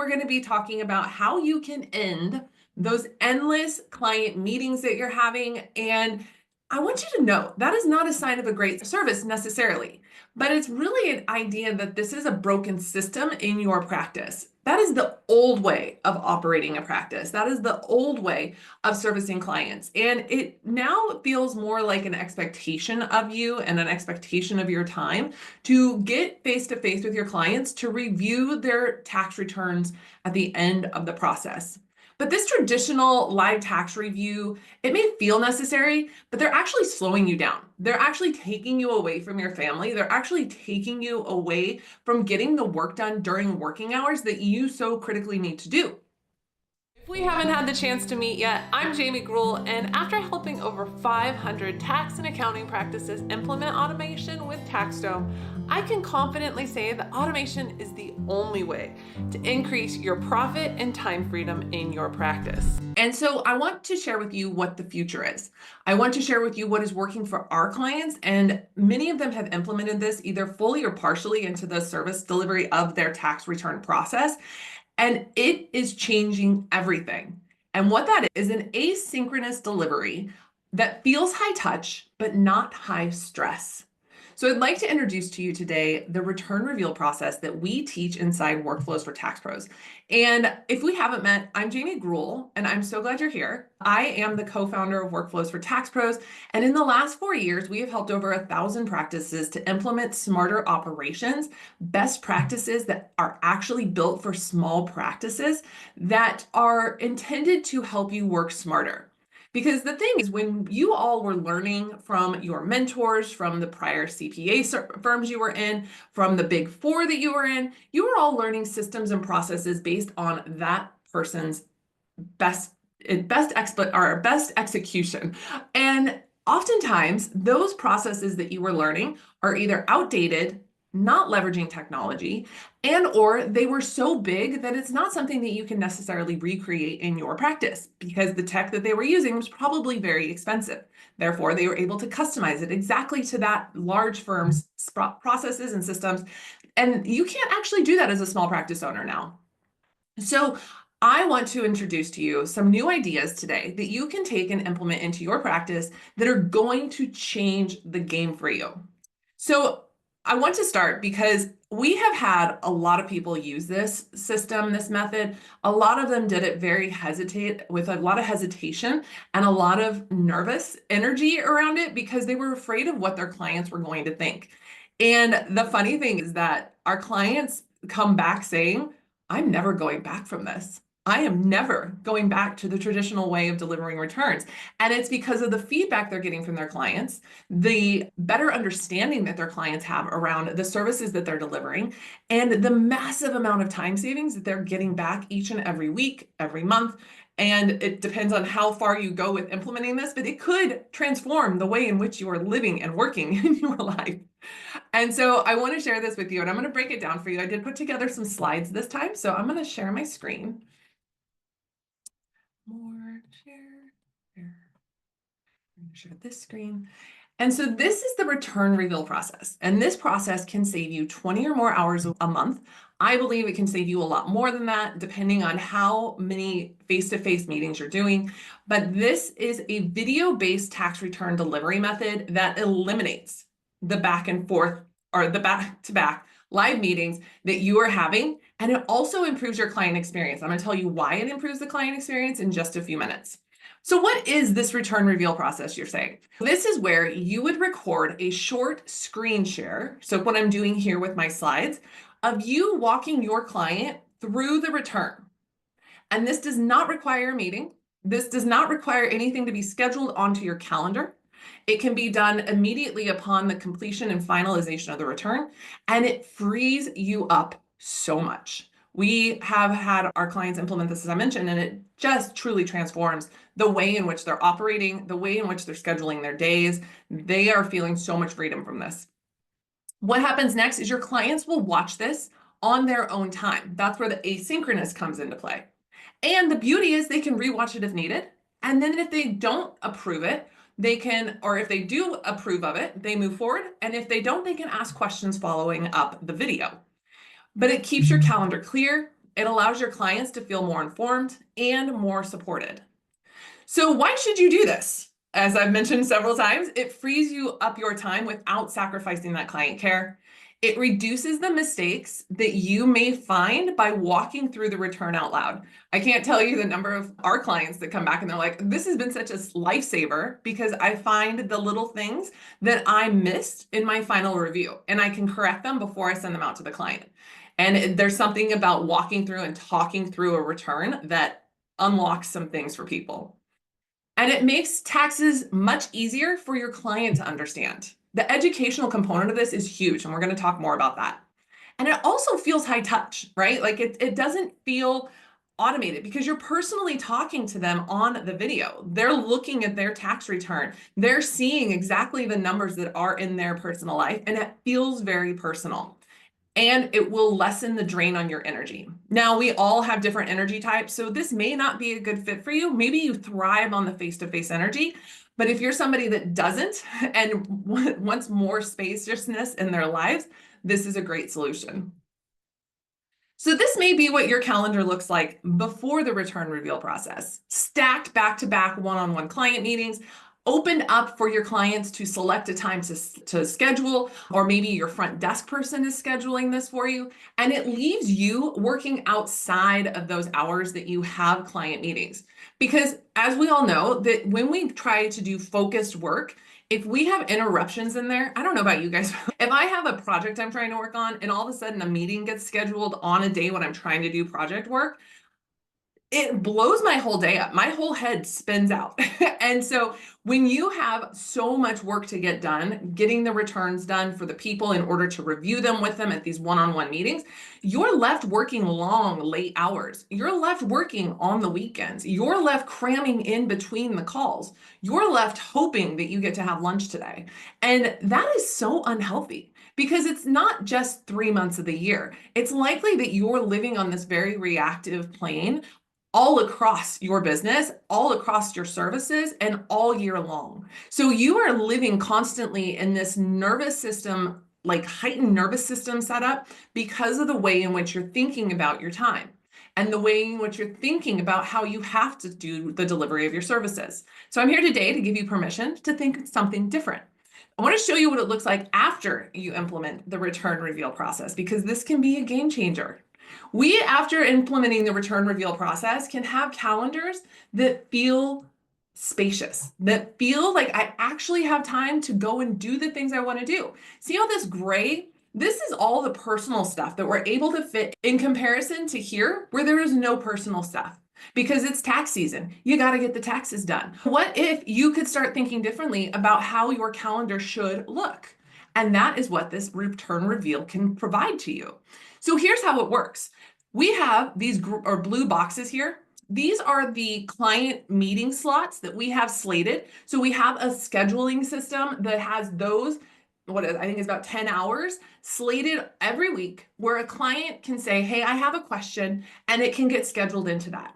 we're going to be talking about how you can end those endless client meetings that you're having. And I want you to know that is not a sign of a great service necessarily, but it's really an idea that this is a broken system in your practice. That is the old way of operating a practice. That is the old way of servicing clients. And it now feels more like an expectation of you and an expectation of your time to get face to face with your clients to review their tax returns at the end of the process. But this traditional live tax review, it may feel necessary, but they're actually slowing you down. They're actually taking you away from your family. They're actually taking you away from getting the work done during working hours that you so critically need to do. If we haven't had the chance to meet yet, I'm Jamie Gruhl, and after helping over 500 tax and accounting practices implement automation with TaxDome, I can confidently say that automation is the only way to increase your profit and time freedom in your practice. And so I want to share with you what the future is. I want to share with you what is working for our clients, and many of them have implemented this either fully or partially into the service delivery of their tax return process. And it is changing everything. And what that is an asynchronous delivery that feels high touch, but not high stress. So I'd like to introduce to you today the return reveal process that we teach inside Workflows for Tax Pros. And if we haven't met, I'm Jamie Gruhl, and I'm so glad you're here. I am the co-founder of Workflows for Tax Pros. And in the last 4 years, we have helped over 1,000 practices to implement smarter operations, best practices that are actually built for small practices that are intended to help you work smarter. Because the thing is, when you all were learning from your mentors, from the prior CPA firms you were in, from the big four that you were in, you were all learning systems and processes based on that person's best execution. And oftentimes, those processes that you were learning are either outdated, not leveraging technology, and or they were so big that it's not something that you can necessarily recreate in your practice because the tech that they were using was probably very expensive. Therefore, they were able to customize it exactly to that large firm's processes and systems. And you can't actually do that as a small practice owner now. So I want to introduce to you some new ideas today that you can take and implement into your practice that are going to change the game for you. So I want to start because we have had a lot of people use this system, this method. A lot of them did it with a lot of hesitation and a lot of nervous energy around it because they were afraid of what their clients were going to think. And the funny thing is that our clients come back saying, I'm never going back from this. I am never going back to the traditional way of delivering returns. And it's because of the feedback they're getting from their clients, the better understanding that their clients have around the services that they're delivering, and the massive amount of time savings that they're getting back each and every week, every month. And it depends on how far you go with implementing this, but it could transform the way in which you are living and working in your life. And so I want to share this with you, and I'm going to break it down for you. I did put together some slides this time, so I'm going to share my screen. Share. I'm going to share this screen. And so this is the return reveal process. And this process can save you 20 or more hours a month. I believe it can save you a lot more than that, depending on how many face-to-face meetings you're doing. But this is a video-based tax return delivery method that eliminates the back and forth or the back-to-back live meetings that you are having. And it also improves your client experience. I'm going to tell you why it improves the client experience in just a few minutes. So what is this return reveal process, you're saying? This is where you would record a short screen share. So what I'm doing here with my slides of you walking your client through the return. And this does not require a meeting. This does not require anything to be scheduled onto your calendar. It can be done immediately upon the completion and finalization of the return, and it frees you up so much. We have had our clients implement this, as I mentioned, and it just truly transforms the way in which they're operating, the way in which they're scheduling their days. They are feeling so much freedom from this. What happens next is your clients will watch this on their own time. That's where the asynchronous comes into play. And the beauty is they can rewatch it if needed. And then if they don't approve it, they can, or if they do approve of it, they move forward. And if they don't, they can ask questions following up the video. But it keeps your calendar clear. It allows your clients to feel more informed and more supported. So why should you do this? As I've mentioned several times, it frees you up your time without sacrificing that client care. It reduces the mistakes that you may find by walking through the return out loud. I can't tell you the number of our clients that come back and they're like, this has been such a lifesaver because I find the little things that I missed in my final review and I can correct them before I send them out to the client. And there's something about walking through and talking through a return that unlocks some things for people. And it makes taxes much easier for your client to understand. The educational component of this is huge, and we're going to talk more about that. And it also feels high touch, right? Like it doesn't feel automated because you're personally talking to them on the video. They're looking at their tax return. They're seeing exactly the numbers that are in their personal life, and it feels very personal. And it will lessen the drain on your energy. Now, we all have different energy types, so this may not be a good fit for you. Maybe you thrive on the face-to-face energy, but if you're somebody that doesn't and wants more spaciousness in their lives, this is a great solution. So this may be what your calendar looks like before the return reveal process. Stacked back-to-back one-on-one client meetings, opened up for your clients to select a time to schedule, or maybe your front desk person is scheduling this for you, and it leaves you working outside of those hours that you have client meetings. Because as we all know, that when we try to do focused work, if we have interruptions in there, I don't know about you guys, if I have a project I'm trying to work on and all of a sudden a meeting gets scheduled on a day when I'm trying to do project work, it blows my whole day up. My whole head spins out. And so when you have so much work to get done, getting the returns done for the people in order to review them with them at these one-on-one meetings, you're left working long, late hours. You're left working on the weekends. You're left cramming in between the calls. You're left hoping that you get to have lunch today. And that is so unhealthy. Because it's not just 3 months of the year. It's likely that you're living on this very reactive plane all across your business, all across your services, and all year long. So you are living constantly in this nervous system, like heightened nervous system setup because of the way in which you're thinking about your time and the way in which you're thinking about how you have to do the delivery of your services. So I'm here today to give you permission to think something different. I want to show you what it looks like after you implement the return reveal process, because this can be a game changer. We, after implementing the return reveal process, can have calendars that feel spacious, that feel like I actually have time to go and do the things I want to do. See how this gray, this is all the personal stuff that we're able to fit in comparison to here, where there is no personal stuff. Because it's tax season, you got to get the taxes done. What if you could start thinking differently about how your calendar should look? And that is what this return reveal can provide to you. So here's how it works. We have these blue boxes here. These are the client meeting slots that we have slated. So we have a scheduling system that has those, I think it's about 10 hours slated every week, where a client can say, hey, I have a question, and it can get scheduled into that.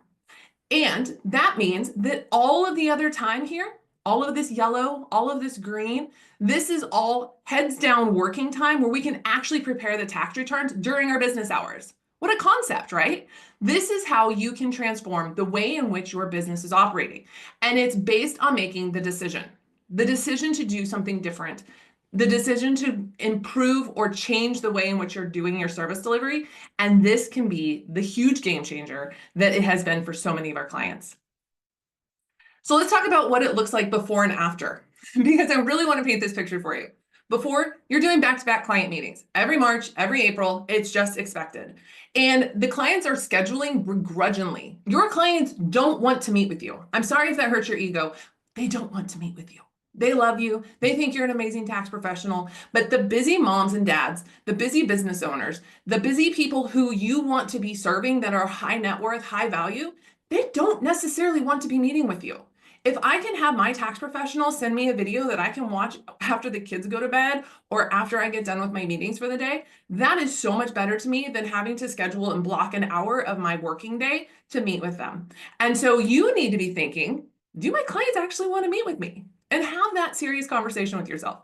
And that means that all of the other time here, all of this yellow, all of this green, this is all heads down working time where we can actually prepare the tax returns during our business hours. What a concept, right? This is how you can transform the way in which your business is operating. And it's based on making the decision to do something different, the decision to improve or change the way in which you're doing your service delivery. And this can be the huge game changer that it has been for so many of our clients. So let's talk about what it looks like before and after, because I really want to paint this picture for you. Before, you're doing back-to-back client meetings. Every March, every April, it's just expected. And the clients are scheduling begrudgingly. Your clients don't want to meet with you. I'm sorry if that hurts your ego. They don't want to meet with you. They love you. They think you're an amazing tax professional. But the busy moms and dads, the busy business owners, the busy people who you want to be serving that are high net worth, high value, they don't necessarily want to be meeting with you. If I can have my tax professional send me a video that I can watch after the kids go to bed or after I get done with my meetings for the day, that is so much better to me than having to schedule and block an hour of my working day to meet with them. And so you need to be thinking, do my clients actually want to meet with me? And have that serious conversation with yourself.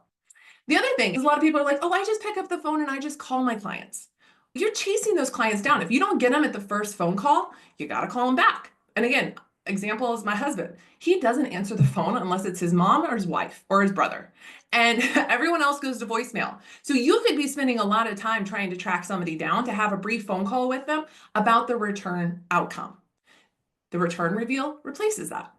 The other thing is a lot of people are like, oh, I just pick up the phone and I just call my clients. you're chasing those clients down. If you don't get them at the first phone call, you got to call them back. And again, example is my husband. He doesn't answer the phone unless it's his mom or his wife or his brother. And everyone else goes to voicemail. So you could be spending a lot of time trying to track somebody down to have a brief phone call with them about the return outcome. The return reveal replaces that.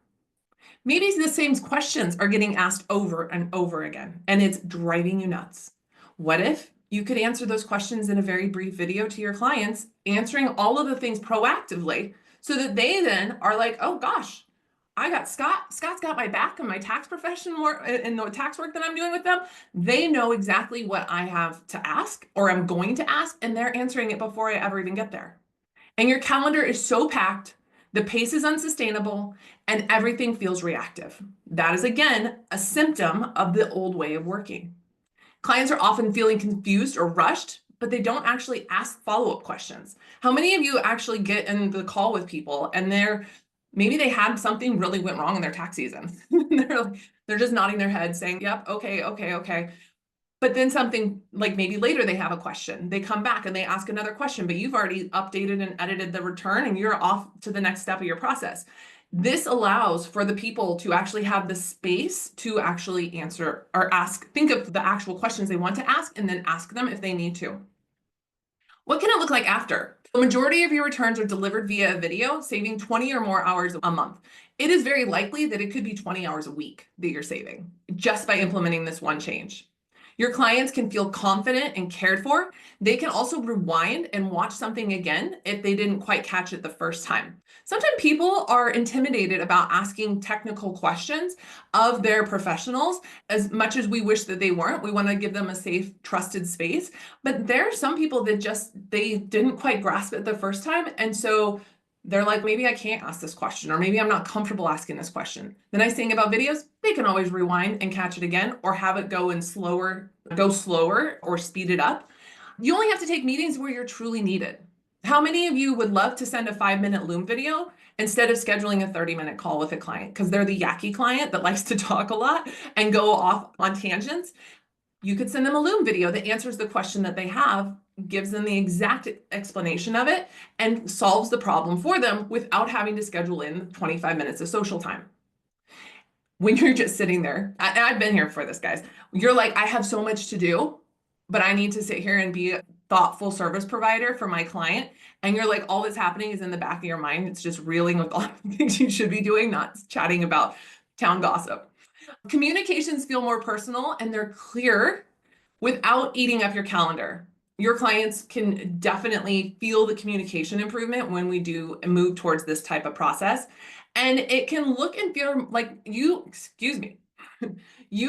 Maybe the same questions are getting asked over and over again, and it's driving you nuts. What if you could answer those questions in a very brief video to your clients, answering all of the things proactively so that they then are like, oh gosh, I got Scott. Scott's got my back in my tax profession work and the tax work that I'm doing with them. They know exactly what I have to ask or I'm going to ask, and they're answering it before I ever even get there. And your calendar is so packed, the pace is unsustainable, and everything feels reactive. That is, again, a symptom of the old way of working. Clients are often feeling confused or rushed, but they don't actually ask follow-up questions. How many of you actually get in the call with people and maybe they had something really went wrong in their tax season? they're just nodding their head saying, yep, okay, okay, okay. But then something like maybe later they have a question, they come back and they ask another question, but you've already updated and edited the return and you're off to the next step of your process. This allows for the people to actually have the space to actually answer or ask, think of the actual questions they want to ask and then ask them if they need to. What can it look like after? The majority of your returns are delivered via a video, saving 20 or more hours a month. It is very likely that it could be 20 hours a week that you're saving just by implementing this one change. Your clients can feel confident and cared for. They can also rewind and watch something again if they didn't quite catch it the first time. Sometimes people are intimidated about asking technical questions of their professionals as much as we wish that they weren't. We want to give them a safe, trusted space. But there are some people that they didn't quite grasp it the first time. And so they're like, maybe I can't ask this question, or maybe I'm not comfortable asking this question. The nice thing about videos, they can always rewind and catch it again, or have it go slower or speed it up. You only have to take meetings where you're truly needed. How many of you would love to send a 5-minute Loom video instead of scheduling a 30-minute call with a client? Because they're the yucky client that likes to talk a lot and go off on tangents. You could send them a Loom video that answers the question that they have, gives them the exact explanation of it, and solves the problem for them without having to schedule in 25 minutes of social time. When you're just sitting there, I've been here for this, guys. You're like, I have so much to do, but I need to sit here and be a thoughtful service provider for my client. And you're like, all that's happening is in the back of your mind. It's just reeling with all the things you should be doing, not chatting about town gossip. Communications feel more personal and they're clear without eating up your calendar. Your clients can definitely feel the communication improvement when we do move towards this type of process. And it can look and feel like you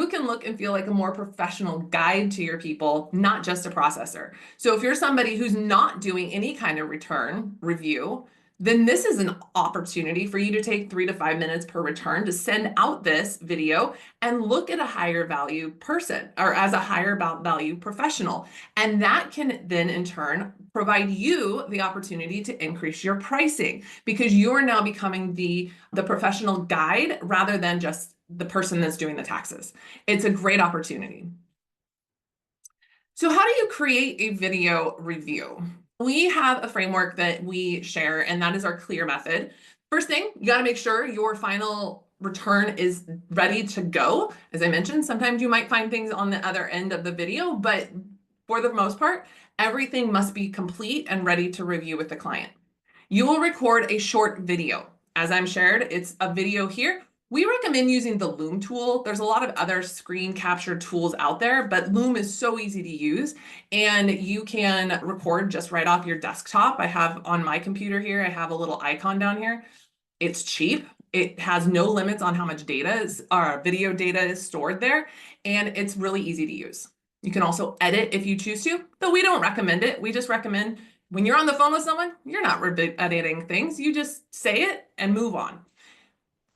can look and feel like a more professional guide to your people, not just a processor. So if you're somebody who's not doing any kind of return review, then this is an opportunity for you to take 3 to 5 minutes per return to send out this video and look at a higher value person or as a higher value professional. And that can then in turn provide you the opportunity to increase your pricing because you are now becoming the professional guide rather than just the person that's doing the taxes. It's a great opportunity. So how do you create a video review? We have a framework that we share, and that is our CLEAR method. First thing, you got to make sure your final return is ready to go. As I mentioned, sometimes you might find things on the other end of the video, but for the most part, everything must be complete and ready to review with the client. You will record a short video. As I'm shared, it's a video here. We recommend using the Loom tool. There's a lot of other screen capture tools out there, but Loom is so easy to use and you can record just right off your desktop. I have on my computer here, I have a little icon down here. It's cheap. It has no limits on how much video data is stored there, and it's really easy to use. You can also edit if you choose to, though we don't recommend it. We just recommend when you're on the phone with someone, you're not editing things. You just say it and move on.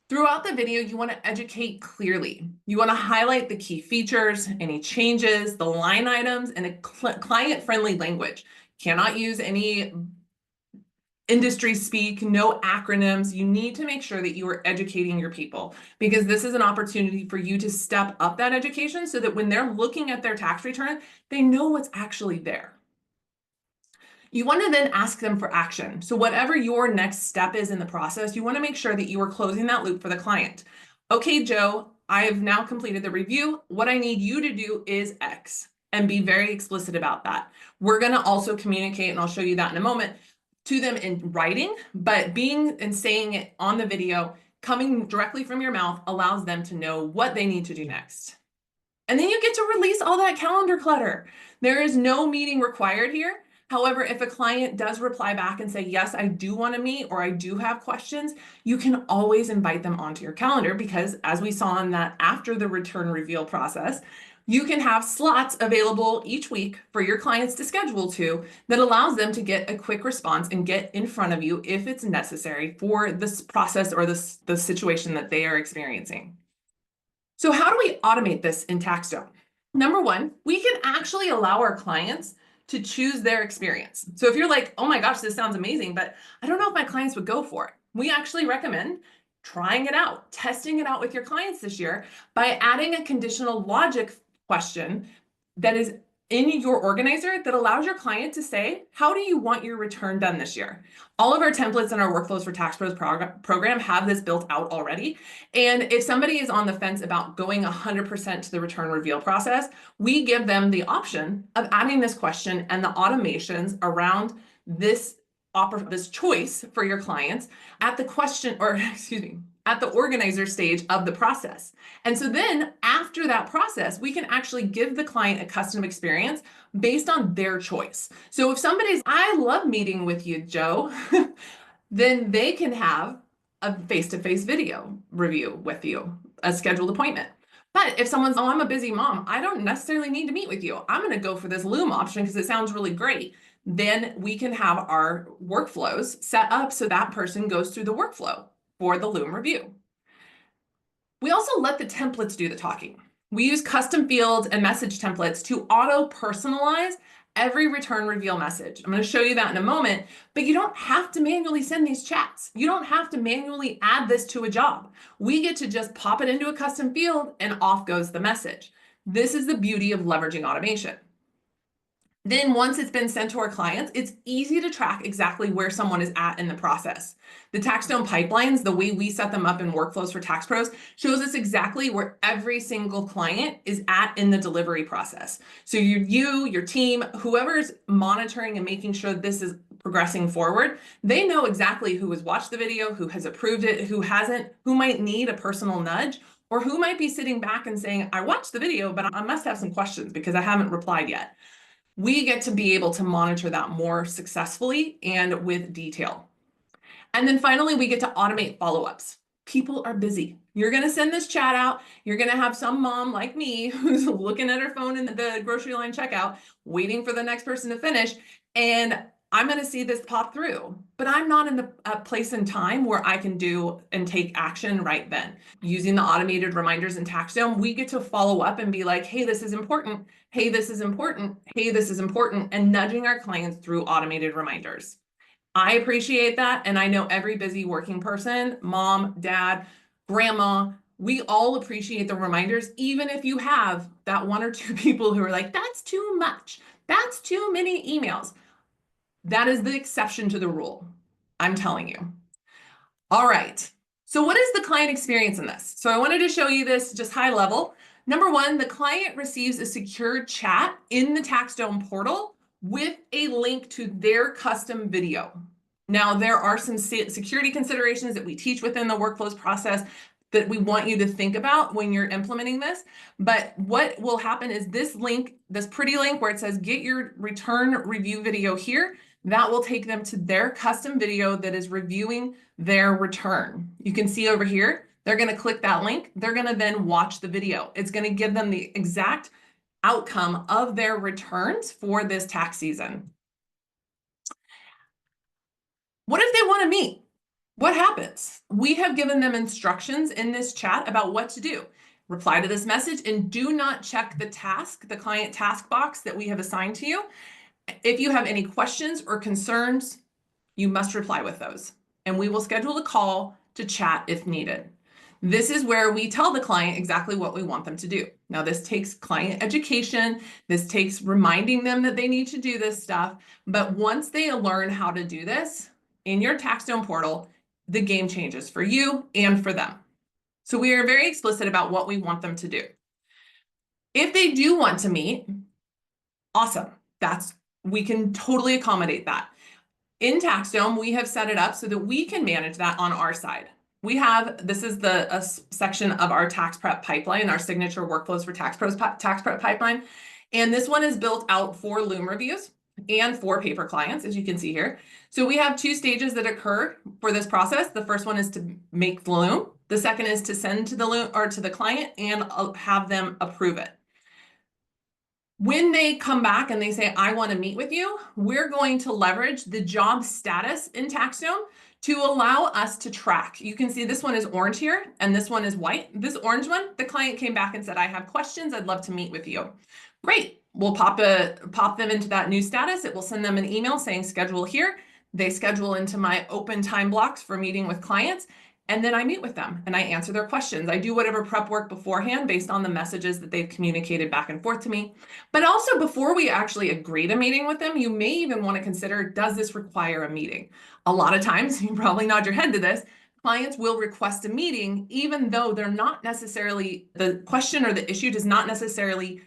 Throughout the video, you want to educate clearly. You want to highlight the key features, any changes, the line items, and a client-friendly language. Cannot use any industry speak, no acronyms. You need to make sure that you are educating your people because this is an opportunity for you to step up that education so that when they're looking at their tax return, they know what's actually there. You want to then ask them for action. So whatever your next step is in the process, you want to make sure that you are closing that loop for the client. Okay, Joe, I have now completed the review. What I need you to do is X, and be very explicit about that. We're going to also communicate, and I'll show you that in a moment, to them in writing, but being and saying it on the video, coming directly from your mouth, allows them to know what they need to do next. And then you get to release all that calendar clutter. There is no meeting required here. However, if a client does reply back and say, yes, I do want to meet, or I do have questions, you can always invite them onto your calendar, because as we saw in that after the return reveal process, you can have slots available each week for your clients to schedule to, that allows them to get a quick response and get in front of you if it's necessary for this process or the situation that they are experiencing. So how do we automate this in TaxDome? Number one, we can actually allow our clients to choose their experience. So if you're like, oh my gosh, this sounds amazing, but I don't know if my clients would go for it, we actually recommend trying it out, testing it out with your clients this year by adding a conditional logic question that is in your organizer that allows your client to say, how do you want your return done this year? All of our templates in our Workflows for Tax Pros program have this built out already. And if somebody is on the fence about going 100% to the return reveal process, we give them the option of adding this question and the automations around this choice for your clients at the question, or excuse me, at the organizer stage of the process. And so then after that process, we can actually give the client a custom experience based on their choice. So if somebody's, I love meeting with you, Joe, then they can have a face-to-face video review with you, a scheduled appointment. But if someone's, oh, I'm a busy mom, I don't necessarily need to meet with you, I'm going to go for this Loom option because it sounds really great, then we can have our workflows set up so that person goes through the workflow for the Loom review. We also let the templates do the talking. We use custom fields and message templates to auto-personalize every return reveal message. I'm going to show you that in a moment, but you don't have to manually send these chats. You don't have to manually add this to a job. We get to just pop it into a custom field and off goes the message. This is the beauty of leveraging automation. Then once it's been sent to our clients, it's easy to track exactly where someone is at in the process. The TaxDome pipelines, the way we set them up in Workflows for Tax Pros, shows us exactly where every single client is at in the delivery process. So your team, whoever's monitoring and making sure this is progressing forward, they know exactly who has watched the video, who has approved it, who hasn't, who might need a personal nudge, or who might be sitting back and saying, I watched the video, but I must have some questions because I haven't replied yet. We get to be able to monitor that more successfully and with detail. And then finally, we get to automate follow-ups. People are busy. You're going to send this chat out. You're going to have some mom like me who's looking at her phone in the grocery line checkout, waiting for the next person to finish. And I'm going to see this pop through, but I'm not in the place and time where I can do and take action right then. Using the automated reminders in TaxDome, we get to follow up and be like, hey, this is important. Hey, this is important. Hey, this is important. And nudging our clients through automated reminders. I appreciate that. And I know every busy working person, mom, dad, grandma, we all appreciate the reminders, even if you have that one or two people who are like, that's too much. That's too many emails. That is the exception to the rule, I'm telling you. All right, so what is the client experience in this? So I wanted to show you this just high level. Number one, the client receives a secure chat in the TaxDome portal with a link to their custom video. Now, there are some security considerations that we teach within the workflows process that we want you to think about when you're implementing this. But what will happen is this link, this pretty link where it says, get your return review video here, that will take them to their custom video that is reviewing their return. You can see over here, they're going to click that link. They're going to then watch the video. It's going to give them the exact outcome of their returns for this tax season. What if they want to meet? What happens? We have given them instructions in this chat about what to do. Reply to this message and do not check the task, the client task box that we have assigned to you. If you have any questions or concerns, you must reply with those, and we will schedule a call to chat if needed. This is where we tell the client exactly what we want them to do. Now, this takes client education. This takes reminding them that they need to do this stuff. But once they learn how to do this in your TaxDome portal, the game changes for you and for them. So we are very explicit about what we want them to do. If they do want to meet, awesome. We can totally accommodate that. In TaxDome, we have set it up so that we can manage that on our side. This is a section of our tax prep pipeline, our signature workflows for tax prep pipeline. And this one is built out for Loom reviews and for paper clients, as you can see here. So we have 2 stages that occur for this process. The first one is to make the Loom. The second is to send to the Loom or to the client and have them approve it. When they come back and they say, I want to meet with you, we're going to leverage the job status in TaxDome to allow us to track. You can see this one is orange here and this one is white. This orange one, the client came back and said, I have questions. I'd love to meet with you. Great. We'll pop them into that new status. It will send them an email saying schedule here. They schedule into my open time blocks for meeting with clients. And then I meet with them and I answer their questions. I do whatever prep work beforehand based on the messages that they've communicated back and forth to me. But also before we actually agree to meeting with them, you may even want to consider, does this require a meeting? A lot of times, you probably nod your head to this, clients will request a meeting even though they're not necessarily, the question or the issue does not necessarily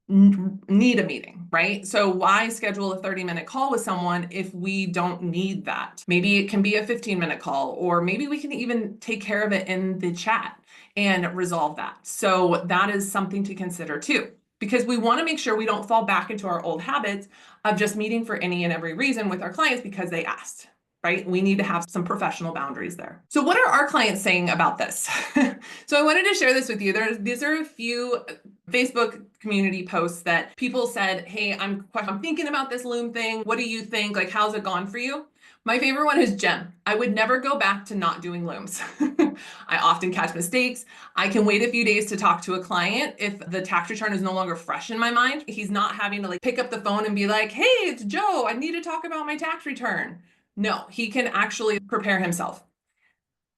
need a meeting, right? So why schedule a 30-minute call with someone if we don't need that? Maybe it can be a 15-minute call, or maybe we can even take care of it in the chat and resolve that. So that is something to consider too, because we want to make sure we don't fall back into our old habits of just meeting for any and every reason with our clients because they asked. Right? We need to have some professional boundaries there. So what are our clients saying about this? So I wanted to share this with you. These are a few Facebook community posts that people said, hey, I'm thinking about this Loom thing. What do you think? Like, how's it gone for you? My favorite one is Jen. I would never go back to not doing Looms. I often catch mistakes. I can wait a few days to talk to a client if the tax return is no longer fresh in my mind. He's not having to pick up the phone and be like, hey, it's Joe. I need to talk about my tax return. No, he can actually prepare himself.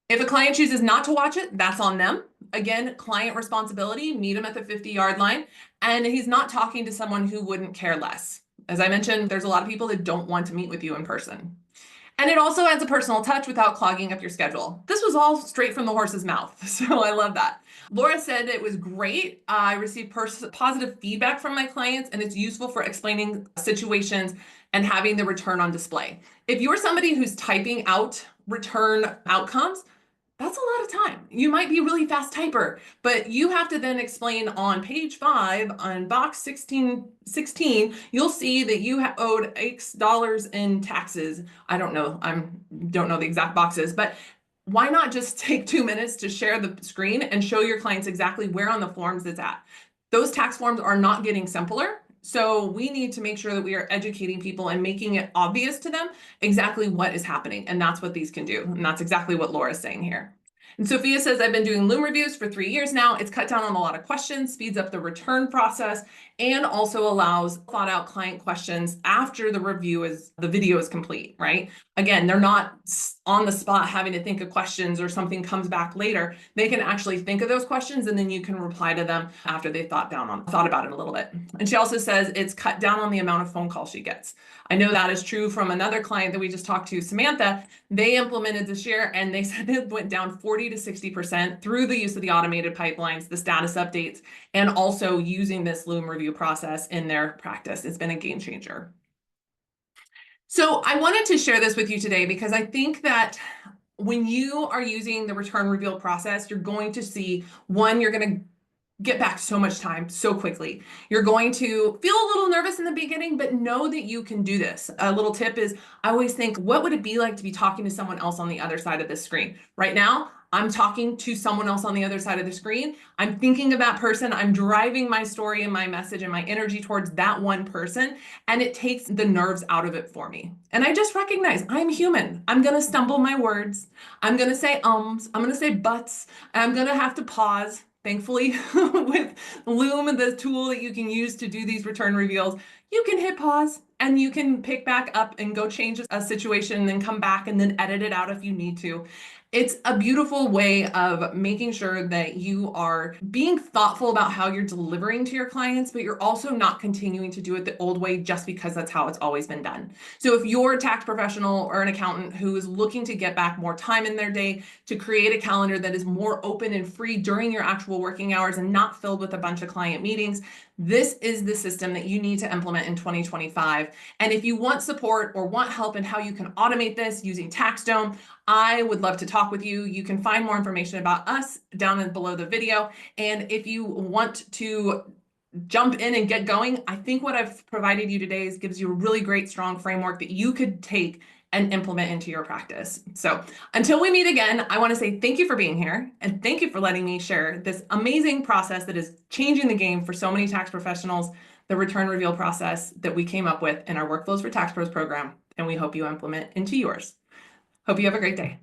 If a client chooses not to watch it, that's on them. Again, client responsibility, meet him at the 50-yard line. And he's not talking to someone who wouldn't care less. As I mentioned, there's a lot of people that don't want to meet with you in person. And it also adds a personal touch without clogging up your schedule. This was all straight from the horse's mouth, so I love that. Laura said it was great. I received positive feedback from my clients, and it's useful for explaining situations and having the return on display. If you're somebody who's typing out return outcomes, that's a lot of time. You might be a really fast typer, but you have to then explain on page 5 on box 1616, you'll see that you owed X dollars in taxes. I don't know the exact boxes, but why not just take 2 minutes to share the screen and show your clients exactly where on the forms it's at? Those tax forms are not getting simpler. So we need to make sure that we are educating people and making it obvious to them exactly what is happening. And that's what these can do. And that's exactly what Laura's saying here. And Sophia says, I've been doing Loom reviews for 3 years now. It's cut down on a lot of questions, speeds up the return process, and also allows thought out client questions after the video is complete, right? Again, they're not on the spot having to think of questions or something comes back later. They can actually think of those questions and then you can reply to them after they've thought about it a little bit. And she also says it's cut down on the amount of phone calls she gets. I know that is true from another client that we just talked to, Samantha. They implemented this year and they said it went down 40 to 60% through the use of the automated pipelines, the status updates, and also using this Loom review process in their practice. It's been a game changer. So I wanted to share this with you today because I think that when you are using the return reveal process, you're going to see, one, you're going to get back so much time so quickly. You're going to feel a little nervous in the beginning, but know that you can do this. A little tip is I always think, what would it be like to be talking to someone else on the other side of this screen? Right now, I'm talking to someone else on the other side of the screen. I'm thinking of that person. I'm driving my story and my message and my energy towards that one person. And it takes the nerves out of it for me. And I just recognize I'm human. I'm going to stumble my words. I'm going to say ums. I'm going to say buts. I'm going to have to pause. Thankfully, with Loom, the tool that you can use to do these return reveals, you can hit pause and you can pick back up and go change a situation and then come back and then edit it out if you need to. It's a beautiful way of making sure that you are being thoughtful about how you're delivering to your clients, but you're also not continuing to do it the old way just because that's how it's always been done. So if you're a tax professional or an accountant who is looking to get back more time in their day, to create a calendar that is more open and free during your actual working hours and not filled with a bunch of client meetings, this is the system that you need to implement in 2025. And if you want support or want help in how you can automate this using TaxDome, I would love to talk with you. You can find more information about us down below the video. And if you want to jump in and get going, I think what I've provided you today gives you a really great, strong framework that you could take and implement into your practice. So until we meet again, I want to say thank you for being here and thank you for letting me share this amazing process that is changing the game for so many tax professionals, the return reveal process that we came up with in our Workflows for Tax Pros program, and we hope you implement into yours. Hope you have a great day.